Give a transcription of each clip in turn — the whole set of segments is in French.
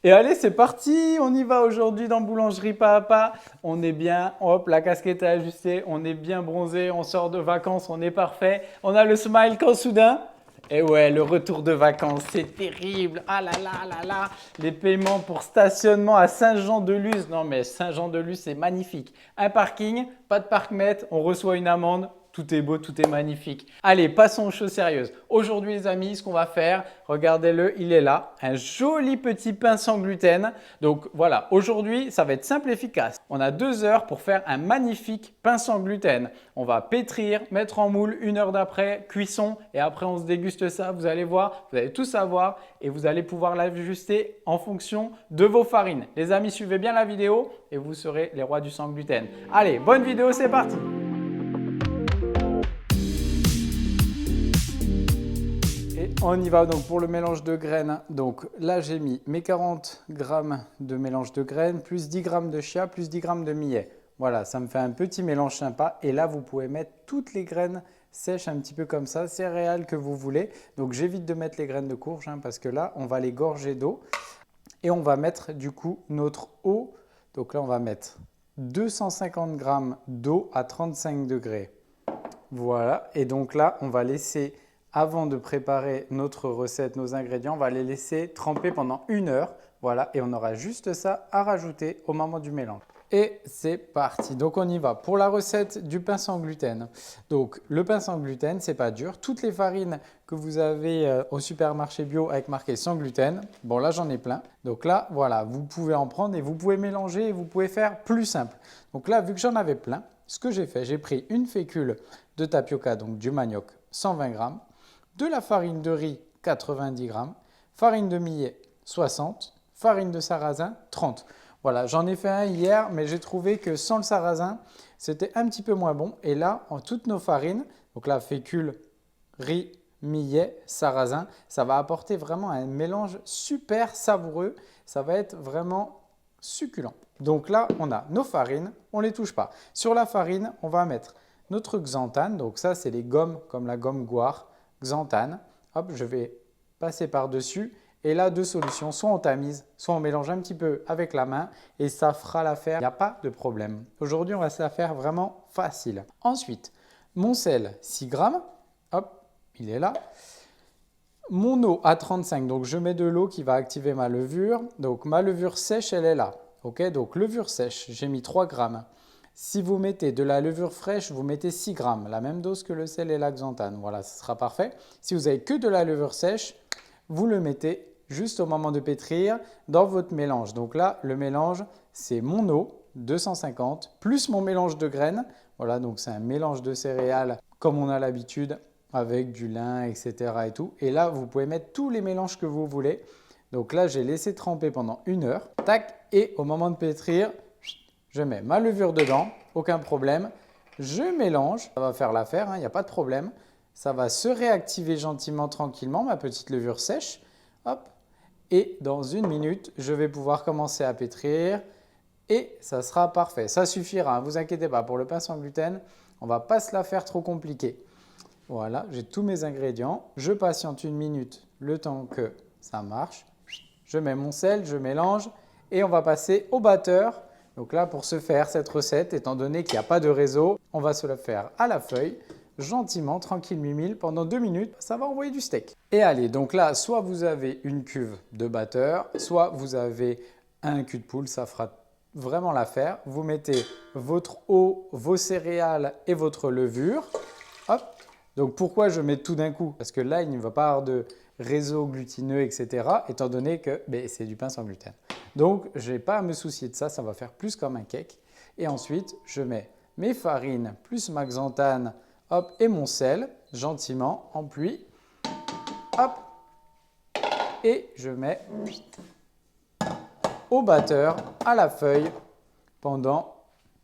Et allez, c'est parti, on y va aujourd'hui dans Boulangerie Pas à Pas. On est bien, hop, la casquette est ajustée, on est bien bronzé, on sort de vacances, on est parfait. On a le smile quand soudain. Et ouais, le retour de vacances, c'est terrible. Ah là là là là, les paiements pour stationnement à Saint-Jean-de-Luz. Non mais Saint-Jean-de-Luz, c'est magnifique. Un parking, pas de parc-mètre, on reçoit une amende. Tout est beau, tout est magnifique. Allez, passons aux choses sérieuses. Aujourd'hui, les amis, ce qu'on va faire, regardez-le, il est là. Un joli petit pain sans gluten. Donc voilà, aujourd'hui, ça va être simple et efficace. On a 2 heures pour faire un magnifique pain sans gluten. On va pétrir, mettre en moule, 1 heure d'après, cuisson. Et après, on se déguste ça. Vous allez voir, vous allez tout savoir. Et vous allez pouvoir l'ajuster en fonction de vos farines. Les amis, suivez bien la vidéo et vous serez les rois du sans gluten. Allez, bonne vidéo, c'est parti! On y va donc pour le mélange de graines. Donc là, j'ai mis mes 40 grammes de mélange de graines, plus 10 grammes de chia, plus 10 grammes de millet. Voilà, ça me fait un petit mélange sympa. Et là, vous pouvez mettre toutes les graines sèches un petit peu comme ça, céréales que vous voulez. Donc j'évite de mettre les graines de courge parce que là, on va les gorger d'eau. Et on va mettre du coup notre eau. Donc là, on va mettre 250 grammes d'eau à 35 degrés. Voilà, et donc là, on va laisser, avant de préparer notre recette, nos ingrédients, on va les laisser tremper pendant 1 heure. Voilà, et on aura juste ça à rajouter au moment du mélange. Et c'est parti. Donc on y va pour la recette du pain sans gluten. Donc le pain sans gluten, c'est pas dur. Toutes les farines que vous avez au supermarché bio avec marqué sans gluten, bon là j'en ai plein. Donc là voilà, vous pouvez en prendre et vous pouvez mélanger et vous pouvez faire plus simple. Donc là vu que j'en avais plein, ce que j'ai fait, j'ai pris une fécule de tapioca, donc du manioc, 120 grammes, de la farine de riz, 90 grammes, farine de millet, 60, farine de sarrasin, 30. Voilà, j'en ai fait un hier, mais j'ai trouvé que sans le sarrasin, c'était un petit peu moins bon. Et là, en toutes nos farines, donc la fécule, riz, millet, sarrasin, ça va apporter vraiment un mélange super savoureux. Ça va être vraiment succulent. Donc là, on a nos farines, on ne les touche pas. Sur la farine, on va mettre notre xanthane. Donc ça, c'est les gommes comme la gomme Goire, xanthane. Hop, je vais passer par-dessus. Et là, 2 solutions, soit on tamise, soit on mélange un petit peu avec la main et ça fera l'affaire, il n'y a pas de problème. Aujourd'hui, on va se la faire vraiment facile. Ensuite, mon sel, 6 grammes, hop, il est là. Mon eau à 35, donc je mets de l'eau qui va activer ma levure. Donc ma levure sèche, elle est là. Ok, donc levure sèche, j'ai mis 3 grammes. Si vous mettez de la levure fraîche, vous mettez 6 grammes, la même dose que le sel et la xanthane. Voilà, ce sera parfait. Si vous avez que de la levure sèche, vous le mettez juste au moment de pétrir dans votre mélange. Donc là, le mélange, c'est mon eau, 250, plus mon mélange de graines. Voilà, donc c'est un mélange de céréales comme on a l'habitude avec du lin, etc. et tout. Et là, vous pouvez mettre tous les mélanges que vous voulez. Donc là, j'ai laissé tremper pendant 1 heure. Tac, et au moment de pétrir, je mets ma levure dedans, aucun problème. Je mélange, ça va faire l'affaire, il n'y a pas de problème. Ça va se réactiver gentiment, tranquillement, ma petite levure sèche. Hop. Et dans 1 minute, je vais pouvoir commencer à pétrir et ça sera parfait. Ça suffira, ne vous inquiétez pas, pour le pain sans gluten, on ne va pas se la faire trop compliquée. Voilà, j'ai tous mes ingrédients. Je patiente 1 minute, le temps que ça marche. Je mets mon sel, je mélange et on va passer au batteur. Donc là, pour se faire cette recette, étant donné qu'il n'y a pas de réseau, on va se la faire à la feuille, gentiment, tranquille, mimile, pendant 2 minutes, ça va envoyer du steak. Et allez, donc là, soit vous avez une cuve de batteur, soit vous avez un cul de poule, ça fera vraiment l'affaire. Vous mettez votre eau, vos céréales et votre levure. Hop. Donc pourquoi je mets tout d'un coup? Parce que là, il ne va pas avoir de réseau glutineux, etc. étant donné que c'est du pain sans gluten. Donc, je n'ai pas à me soucier de ça, ça va faire plus comme un cake. Et ensuite, je mets mes farines plus ma xanthane, hop, et mon sel, gentiment, en pluie. Hop, et je mets au batteur, à la feuille, pendant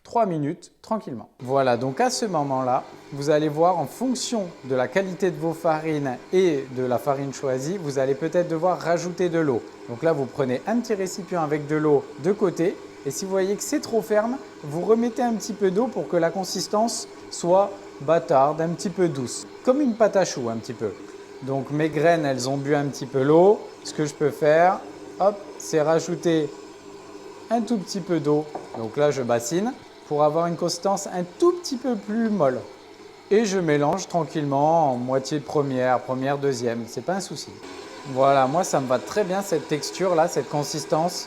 3 minutes tranquillement. Voilà, donc à ce moment-là, vous allez voir en fonction de la qualité de vos farines et de la farine choisie, vous allez peut-être devoir rajouter de l'eau. Donc là, vous prenez un petit récipient avec de l'eau de côté et si vous voyez que c'est trop ferme, vous remettez un petit peu d'eau pour que la consistance soit bâtarde, un petit peu douce, comme une pâte à choux un petit peu. Donc mes graines, elles ont bu un petit peu l'eau. Ce que je peux faire, hop, c'est rajouter un tout petit peu d'eau. Donc là, je bassine pour avoir une consistance un tout petit peu plus molle. Et je mélange tranquillement en moitié première, deuxième. C'est pas un souci. Voilà, moi ça me va très bien cette texture là, cette consistance.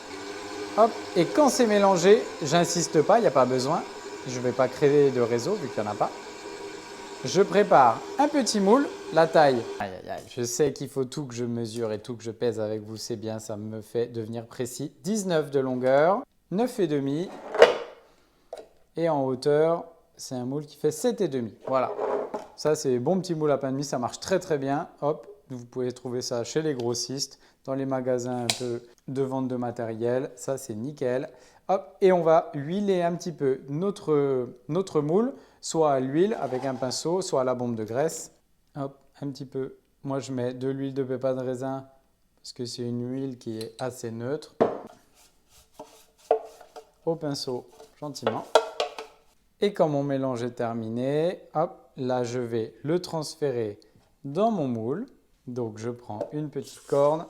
Hop, et quand c'est mélangé, j'insiste pas, il n'y a pas besoin. Je ne vais pas créer de réseau vu qu'il n'y en a pas. Je prépare un petit moule, la taille. Aïe, aïe, aïe. Je sais qu'il faut tout que je mesure et tout que je pèse avec vous, c'est bien, ça me fait devenir précis. 19 de longueur, 9,5. Et en hauteur, c'est un moule qui fait 7,5. Voilà. Ça, c'est bon petit moule à pain de mie, ça marche très très bien. Hop, vous pouvez trouver ça chez les grossistes, dans les magasins un peu de vente de matériel. Ça, c'est nickel. Hop, et on va huiler un petit peu notre moule, soit à l'huile avec un pinceau, soit à la bombe de graisse. Hop, un petit peu. Moi, je mets de l'huile de pépins de raisin parce que c'est une huile qui est assez neutre. Au pinceau, gentiment. Et quand mon mélange est terminé, hop, là, je vais le transférer dans mon moule. Donc, je prends une petite corne,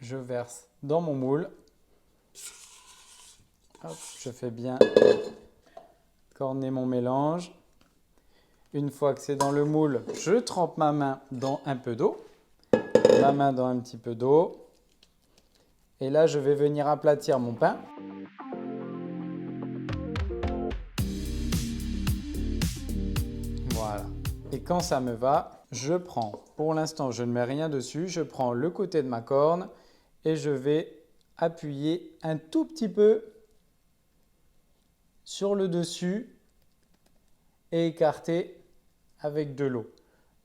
je verse dans mon moule. Hop, je fais bien corner mon mélange. Une fois que c'est dans le moule, je trempe ma main dans un peu d'eau. Ma main dans un petit peu d'eau. Et là, je vais venir aplatir mon pain. Voilà. Et quand ça me va, je prends, pour l'instant, je ne mets rien dessus, je prends le côté de ma corne et je vais appuyer un tout petit peu sur le dessus et écarter avec de l'eau.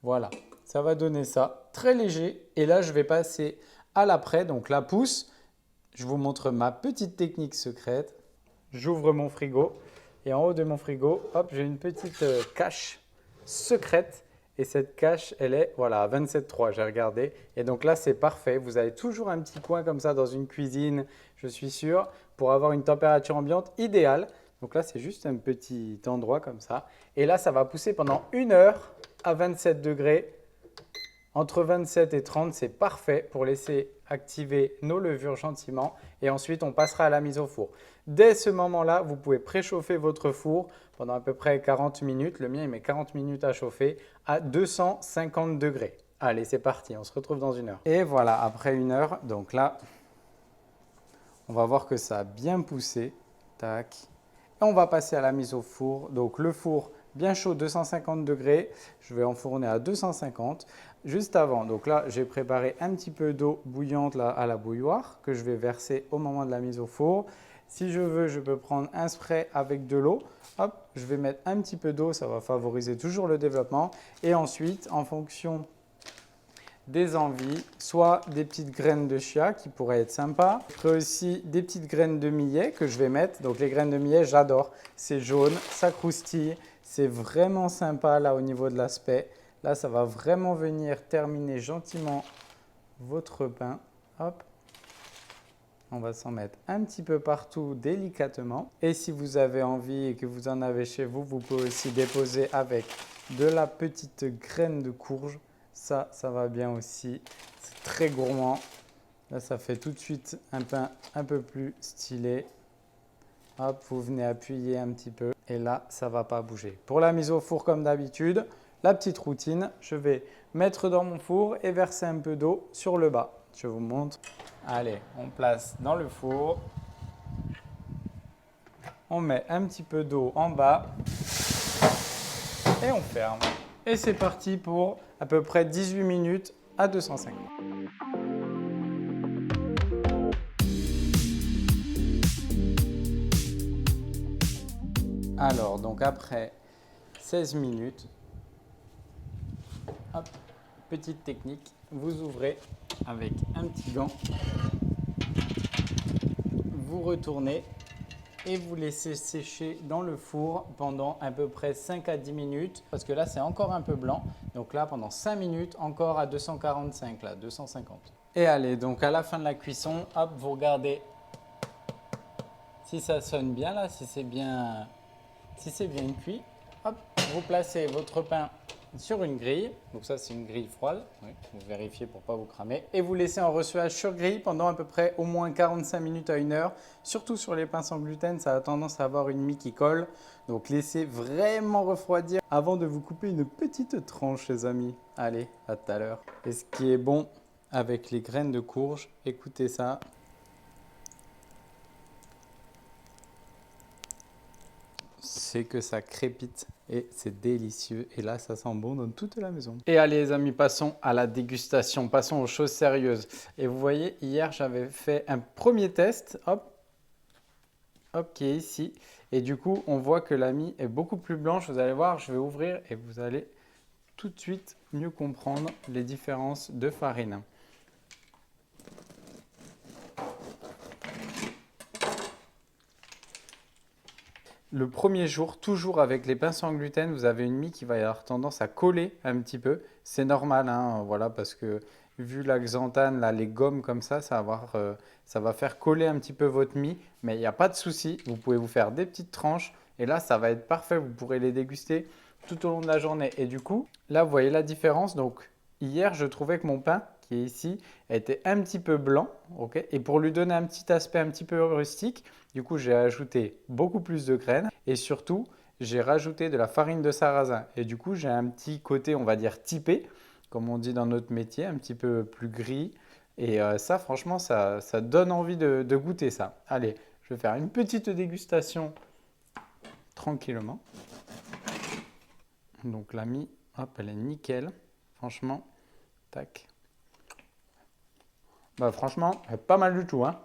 Voilà, ça va donner ça, très léger. Et là, je vais passer à l'après, donc la pousse. Je vous montre ma petite technique secrète. J'ouvre mon frigo et en haut de mon frigo, hop, j'ai une petite cache secrète. Et cette cache, elle est voilà, à 27,3, j'ai regardé. Et donc là, c'est parfait. Vous avez toujours un petit coin comme ça dans une cuisine, je suis sûr, pour avoir une température ambiante idéale. Donc là, c'est juste un petit endroit comme ça. Et là, ça va pousser pendant 1 heure à 27 degrés. Entre 27 et 30, c'est parfait pour laisser activer nos levures gentiment. Et ensuite, on passera à la mise au four. Dès ce moment-là, vous pouvez préchauffer votre four pendant à peu près 40 minutes. Le mien, il met 40 minutes à chauffer à 250 degrés. Allez, c'est parti, on se retrouve dans 1 heure. Et voilà, après 1 heure, donc là, on va voir que ça a bien poussé. Tac. Et on va passer à la mise au four. Donc le four bien chaud, 250 degrés. Je vais enfourner à 250. Juste avant, donc là, j'ai préparé un petit peu d'eau bouillante là, à la bouilloire que je vais verser au moment de la mise au four. Si je veux, je peux prendre un spray avec de l'eau. Hop, je vais mettre un petit peu d'eau, ça va favoriser toujours le développement. Et ensuite, en fonction des envies, soit des petites graines de chia qui pourraient être sympas, aussi des petites graines de millet que je vais mettre. Donc les graines de millet, j'adore. C'est jaune, ça croustille, c'est vraiment sympa là au niveau de l'aspect. Là, ça va vraiment venir terminer gentiment votre pain. Hop. On va s'en mettre un petit peu partout délicatement. Et si vous avez envie et que vous en avez chez vous, vous pouvez aussi déposer avec de la petite graine de courge. Ça va bien aussi. C'est très gourmand. Là, ça fait tout de suite un pain un peu plus stylé. Hop, vous venez appuyer un petit peu. Et là, ça ne va pas bouger. Pour la mise au four, comme d'habitude, la petite routine, je vais mettre dans mon four et verser un peu d'eau sur le bas. Je vous montre. Allez, on place dans le four. On met un petit peu d'eau en bas et on ferme. Et c'est parti pour à peu près 18 minutes à 250. Alors, donc après 16 minutes, hop, petite technique, vous ouvrez avec un petit gant, vous retournez et vous laissez sécher dans le four pendant à peu près 5 à 10 minutes parce que là c'est encore un peu blanc. Donc là pendant 5 minutes encore à 245, là 250. Et allez, donc à la fin de la cuisson, hop, vous regardez si ça sonne bien là, si c'est bien cuit. Hop, vous placez votre pain sur une grille. Donc ça, c'est une grille froide. Oui, vous vérifiez pour ne pas vous cramer. Et vous laissez en ressuage sur grille pendant à peu près au moins 45 minutes à 1 heure. Surtout sur les pains sans gluten, ça a tendance à avoir une mie qui colle. Donc laissez vraiment refroidir avant de vous couper une petite tranche, les amis. Allez, à tout à l'heure. Et ce qui est bon avec les graines de courge, écoutez ça. C'est que ça crépite et c'est délicieux. Et là, ça sent bon dans toute la maison. Et allez les amis, passons à la dégustation. Passons aux choses sérieuses. Et vous voyez, hier, j'avais fait un premier test. Hop, hop, qui est ici. Et du coup, on voit que la mie est beaucoup plus blanche. Vous allez voir, je vais ouvrir et vous allez tout de suite mieux comprendre les différences de farine. Le premier jour, toujours avec les pains sans gluten, vous avez une mie qui va avoir tendance à coller un petit peu. C'est normal, hein, voilà, parce que vu la xanthane, là, les gommes comme ça va faire coller un petit peu votre mie. Mais il n'y a pas de souci, vous pouvez vous faire des petites tranches. Et là, ça va être parfait, vous pourrez les déguster tout au long de la journée. Et du coup, là, vous voyez la différence. Donc, hier, je trouvais que mon pain, qui est ici, était un petit peu blanc. Okay, et pour lui donner un petit aspect un petit peu rustique, du coup, j'ai ajouté beaucoup plus de graines et surtout, j'ai rajouté de la farine de sarrasin. Et du coup, j'ai un petit côté, on va dire, typé, comme on dit dans notre métier, un petit peu plus gris. Et ça, franchement, ça donne envie de goûter ça. Allez, je vais faire une petite dégustation tranquillement. Donc la mie, hop, elle est nickel. Franchement, tac. Bah, franchement, elle est pas mal du tout, hein.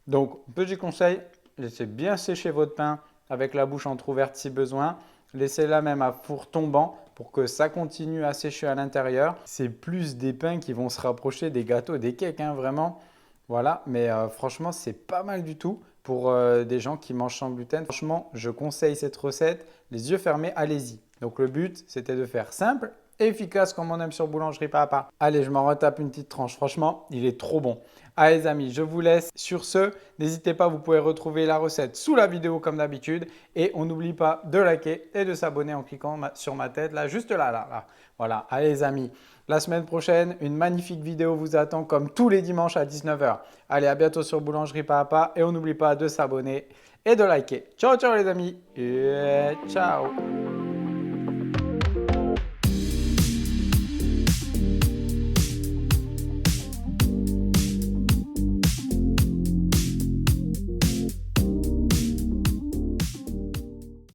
Donc, petit conseil, laissez bien sécher votre pain avec la bouche entrouverte si besoin. Laissez-la même à four tombant pour que ça continue à sécher à l'intérieur. C'est plus des pains qui vont se rapprocher des gâteaux, des cakes, hein, vraiment. Voilà, mais franchement, c'est pas mal du tout pour des gens qui mangent sans gluten. Franchement, je conseille cette recette. Les yeux fermés, allez-y. Donc, le but, c'était de faire simple et efficace comme on aime sur Boulangerie Papa. Allez, je m'en retape une petite tranche. Franchement, il est trop bon. Allez les amis, je vous laisse. Sur ce, n'hésitez pas, vous pouvez retrouver la recette sous la vidéo comme d'habitude. Et on n'oublie pas de liker et de s'abonner en cliquant sur ma tête, là, juste là, là. Voilà, allez les amis. La semaine prochaine, une magnifique vidéo vous attend comme tous les dimanches à 19 h. Allez, à bientôt sur Boulangerie Papa. Et on n'oublie pas de s'abonner et de liker. Ciao, ciao les amis. Et ciao.